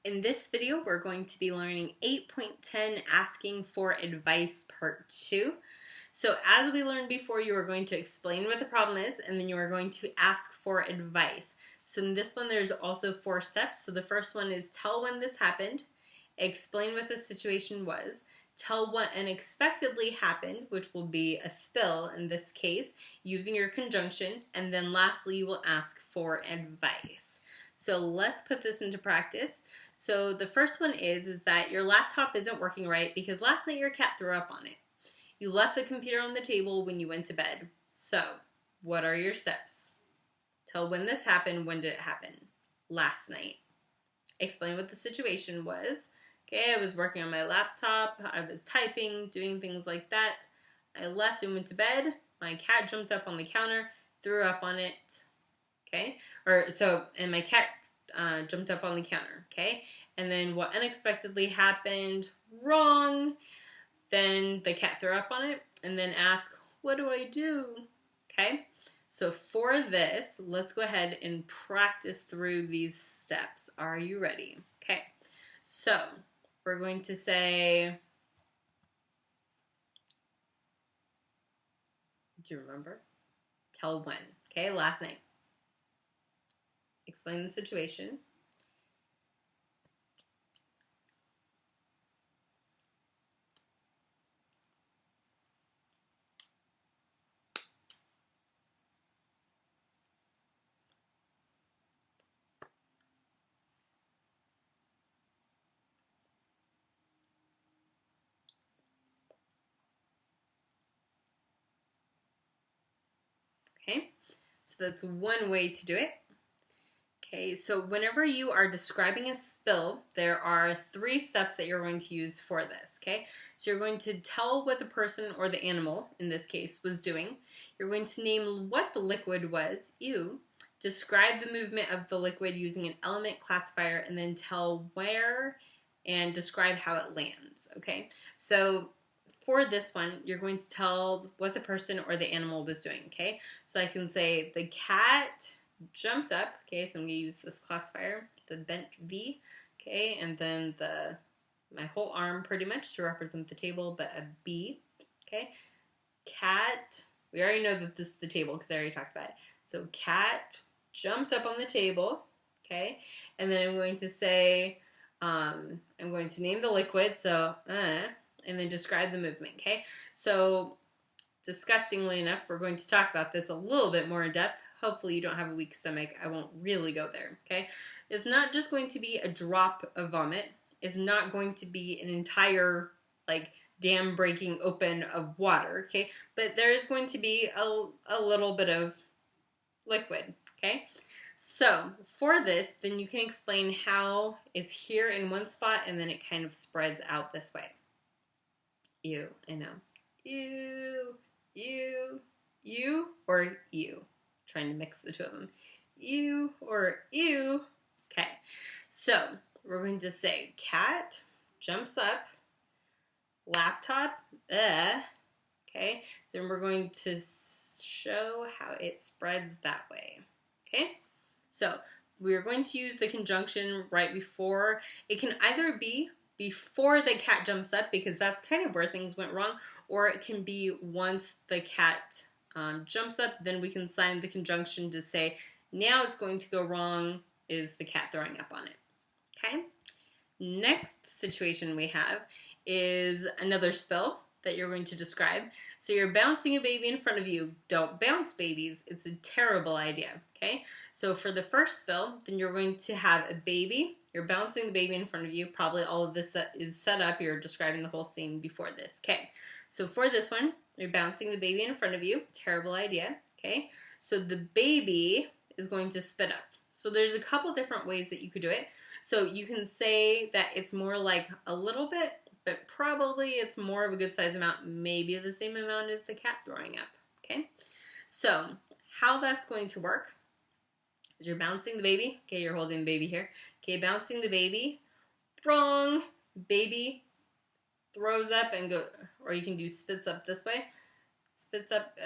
In this video, we're going to be learning 8.10 Asking for Advice Part 2. So as we learned before, you are going to explain what the problem is, and then you are going to ask for advice. So in this one, there's also 4 steps. So the first one is tell when this happened, explain what the situation was, tell what unexpectedly happened, which will be a spill in this case, using your conjunction, and then lastly, you will ask for advice. So let's put this into practice. So the first one is that your laptop isn't working right because last night your cat threw up on it. You left the computer on the table when you went to bed. So what are your steps? Tell when this happened. When did it happen? Last night. Explain what the situation was. Okay, I was working on my laptop. I was typing, doing things like that. I left and went to bed. My cat jumped up on the counter, threw up on it. Okay, and my cat jumped up on the counter. Okay, and then what unexpectedly happened? Wrong. Then the cat threw up on it, and then ask, what do I do? Okay, so for this, let's go ahead and practice through these steps. Are you ready? Okay, so we're going to say, do you remember? Tell when. Okay, last night. Explain the situation. Okay, so that's one way to do it. Okay, so whenever you are describing a spill, there are 3 steps that you're going to use for this, okay? So you're going to tell what the person or the animal, in this case, was doing. You're going to name what the liquid was, ew. Describe the movement of the liquid using an element classifier, and then tell where and describe how it lands, okay? So for this one, you're going to tell what the person or the animal was doing, okay? So I can say the cat jumped up, okay, so I'm going to use this classifier, the bent V, okay, and then my whole arm pretty much to represent the table, but a B, okay. Cat, we already know that this is the table because I already talked about it. So cat jumped up on the table, okay, and then I'm going to say, I'm going to name the liquid, so, and then describe the movement, okay. So disgustingly enough, we're going to talk about this a little bit more in depth. Hopefully you don't have a weak stomach. I won't really go there, okay? It's not just going to be a drop of vomit. It's not going to be an entire, dam breaking open of water, okay? But there is going to be a little bit of liquid, okay? So for this, then you can explain how it's here in one spot and then it kind of spreads out this way. Ew, I know. Ew. You or you. Trying to mix the two of them. You or you. Okay, so we're going to say cat jumps up, laptop, okay, then we're going to show how it spreads that way, okay? So we're going to use the conjunction right before. It can either be before the cat jumps up because that's kind of where things went wrong, or it can be once the cat jumps up, then we can sign the conjunction to say now it's going to go wrong is the cat throwing up on it, okay? Next situation we have is another spill that you're going to describe. So you're bouncing a baby in front of you. Don't bounce babies. It's a terrible idea, okay? So for the first spill, then you're going to have a baby. You're bouncing the baby in front of you. Probably all of this is set up. You're describing the whole scene before this, okay? So for this one, you're bouncing the baby in front of you. Terrible idea, okay? So the baby is going to spit up. So there's a couple different ways that you could do it. So you can say that it's more like a little bit, but probably it's more of a good size amount, maybe the same amount as the cat throwing up, okay? So how that's going to work is you're bouncing the baby, okay, you're holding the baby here, okay, bouncing the baby, wrong, baby throws up and go, or you can do spits up this way, spits up,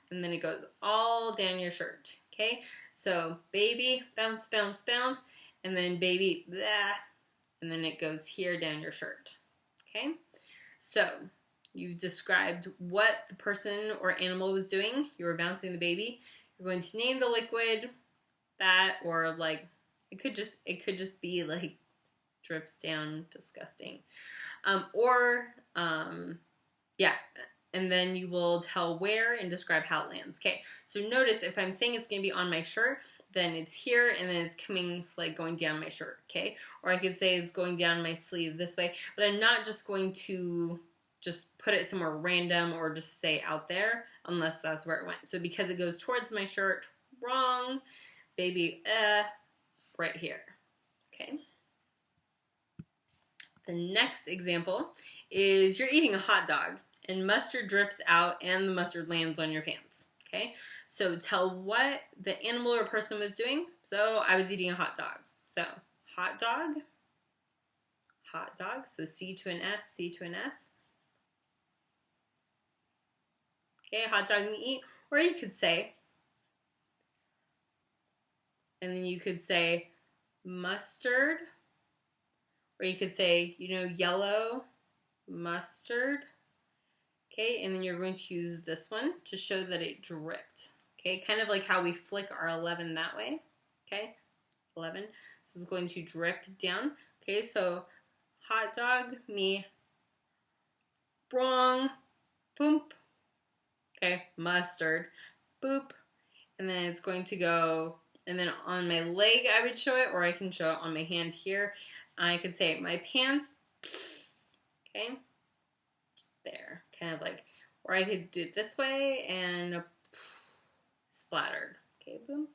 and then it goes all down your shirt, okay? So baby, bounce, bounce, bounce, and then baby, and then it goes here down your shirt. Okay, so you've described what the person or animal was doing. You were bouncing the baby. You're going to name the liquid, that, or like it could just be like drips down, disgusting, yeah. And then you will tell where and describe how it lands. Okay, so notice if I'm saying it's going to be on my shirt, then it's here and then it's coming, like going down my shirt, okay? Or I could say it's going down my sleeve this way, but I'm not just going to just put it somewhere random or just say out there unless that's where it went. So because it goes towards my shirt, wrong, baby, right here, okay? The next example is you're eating a hot dog and mustard drips out and the mustard lands on your pants. Okay, so tell what the animal or person was doing. So I was eating a hot dog. So hot dog, so C to an S, C to an S. Okay, hot dog and eat. Or you could say, and then you could say mustard, or you could say, yellow mustard. Okay, and then you're going to use this one to show that it dripped. Okay, kind of like how we flick our 11 that way. Okay, 11. So it's going to drip down. Okay, so hot dog, me, wrong, boom. Okay, mustard, boop. And then it's going to go, and then on my leg I would show it, or I can show it on my hand here. I could say my pants, okay, there, kind of like, or I could do it this way and splattered. Okay, boom,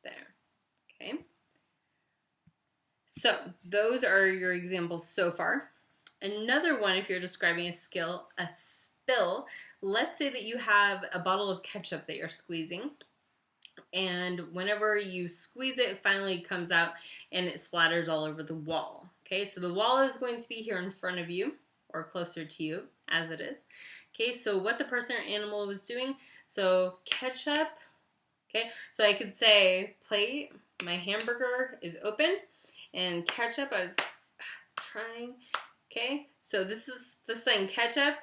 there. Okay. So those are your examples so far. Another one, if you're describing a spill, let's say that you have a bottle of ketchup that you're squeezing, and whenever you squeeze it, it finally comes out and it splatters all over the wall. Okay, so the wall is going to be here in front of you, or closer to you, as it is. Okay, so what the person or animal was doing, so ketchup, okay, so I could say plate, my hamburger is open, and ketchup, I was trying, okay, so this is the thing, ketchup,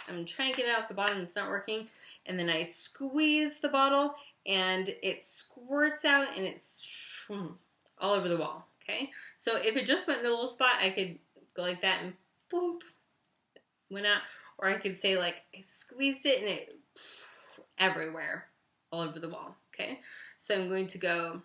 I'm trying to get it out the bottom, it's not working, and then I squeeze the bottle, and it squirts out, and it's all over the wall, okay, so if it just went in a little spot, I could go like that, and boom, went out, or I could say like, I squeezed it, and it everywhere, all over the wall, okay, so I'm going to go,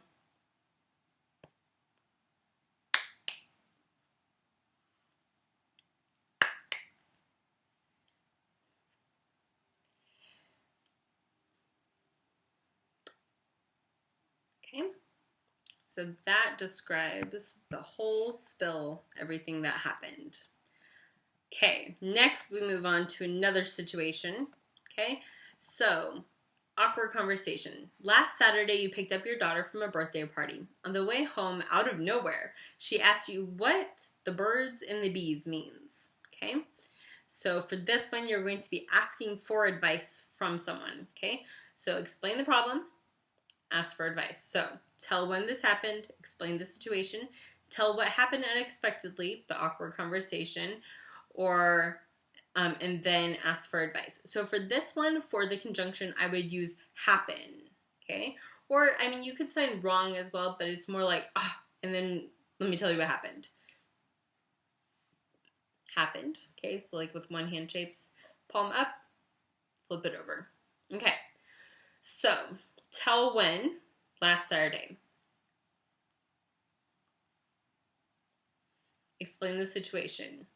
okay, so that describes the whole spill, everything that happened. Okay, next we move on to another situation. Okay, so awkward conversation. Last Saturday you picked up your daughter from a birthday party. On the way home, out of nowhere, she asked you what the birds and the bees means. Okay, so for this one you're going to be asking for advice from someone. Okay, so explain the problem, ask for advice. So tell when this happened, explain the situation, tell what happened unexpectedly, the awkward conversation, or and then ask for advice. So for this one, for the conjunction, I would use happen, okay? Or, I mean, you could say wrong as well, but it's more like, and then let me tell you what happened. Happened, okay? So like with one hand shapes, palm up, flip it over. Okay, so tell when, last Saturday. Explain the situation.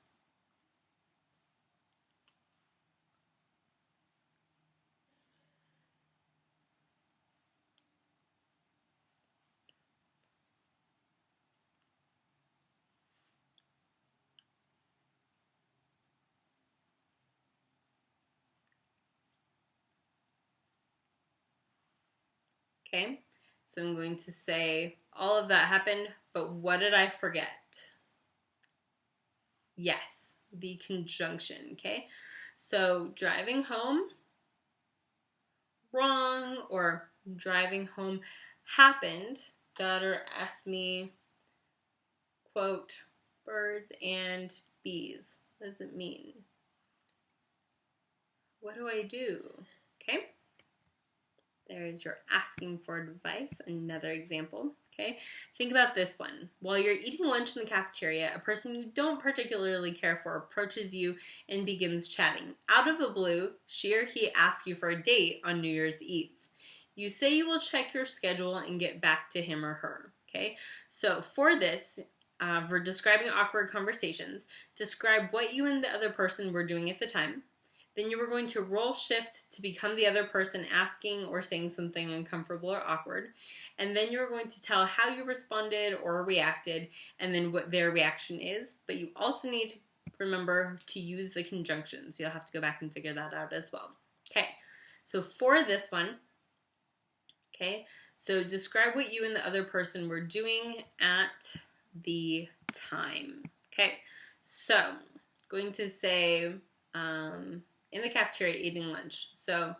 Okay, so I'm going to say all of that happened, but what did I forget? Yes, the conjunction, okay? So driving home, wrong, or driving home happened. Daughter asked me, quote, birds and bees. What does it mean? What do I do? Okay. There's your asking for advice, another example. Okay, think about this one. While you're eating lunch in the cafeteria, a person you don't particularly care for approaches you and begins chatting. Out of the blue, she or he asks you for a date on New Year's Eve. You say you will check your schedule and get back to him or her. Okay, so for this, for describing awkward conversations, describe what you and the other person were doing at the time. Then you were going to role shift to become the other person asking or saying something uncomfortable or awkward. And then you're going to tell how you responded or reacted and then what their reaction is. But you also need to remember to use the conjunctions. You'll have to go back and figure that out as well. Okay, so for this one, okay, so describe what you and the other person were doing at the time. Okay, so going to say, in the cafeteria eating lunch. So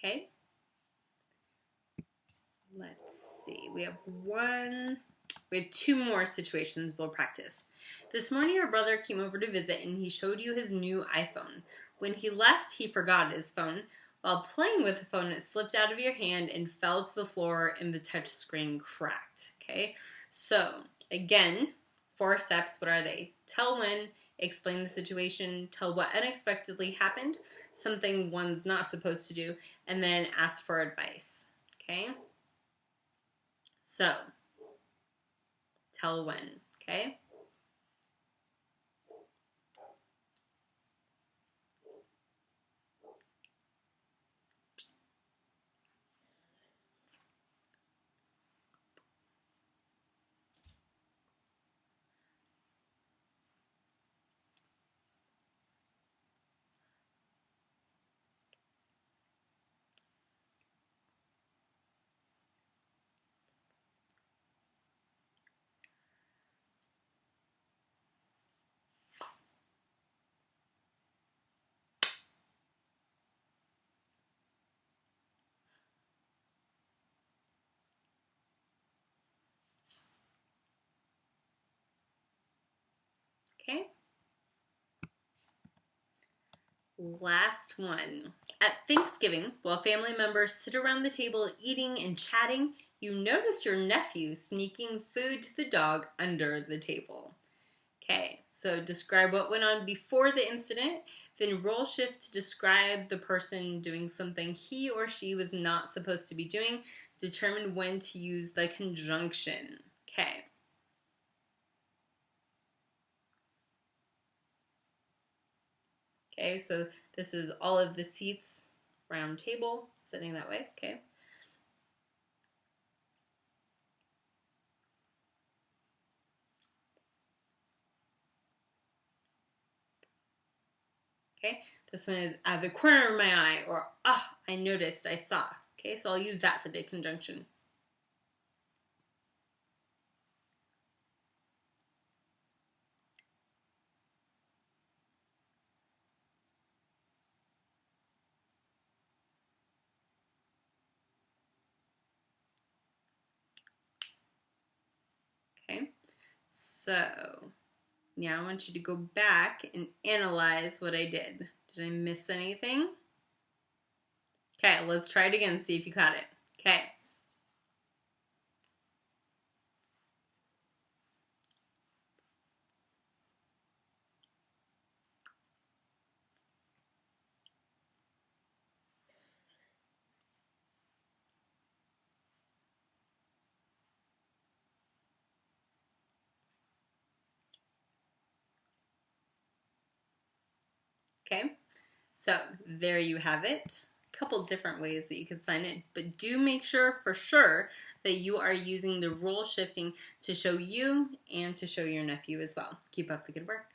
okay, let's see. We have two more situations we'll practice. This morning your brother came over to visit and he showed you his new iPhone. When he left, he forgot his phone. While playing with the phone, it slipped out of your hand and fell to the floor and the touch screen cracked. Okay, so again, 4 steps. What are they? Tell when, explain the situation, tell what unexpectedly happened, something one's not supposed to do, and then ask for advice. Okay, so tell when. Okay. Okay. Last one. At Thanksgiving, while family members sit around the table eating and chatting, you notice your nephew sneaking food to the dog under the table. Okay, so describe what went on before the incident, then role shift to describe the person doing something he or she was not supposed to be doing. Determine when to use the conjunction. Okay. Okay, so this is all of the seats, round table, sitting that way, okay? Okay, this one is the corner of my eye, or I noticed, I saw. Okay, so I'll use that for the conjunction. Okay, so now I want you to go back and analyze what I did. Did I miss anything? Okay, let's try it again, see if you caught it. Okay. Okay, so there you have it. a couple different ways that you can sign in, but do make sure for sure that you are using the role shifting to show you and to show your nephew as well. Keep up the good work.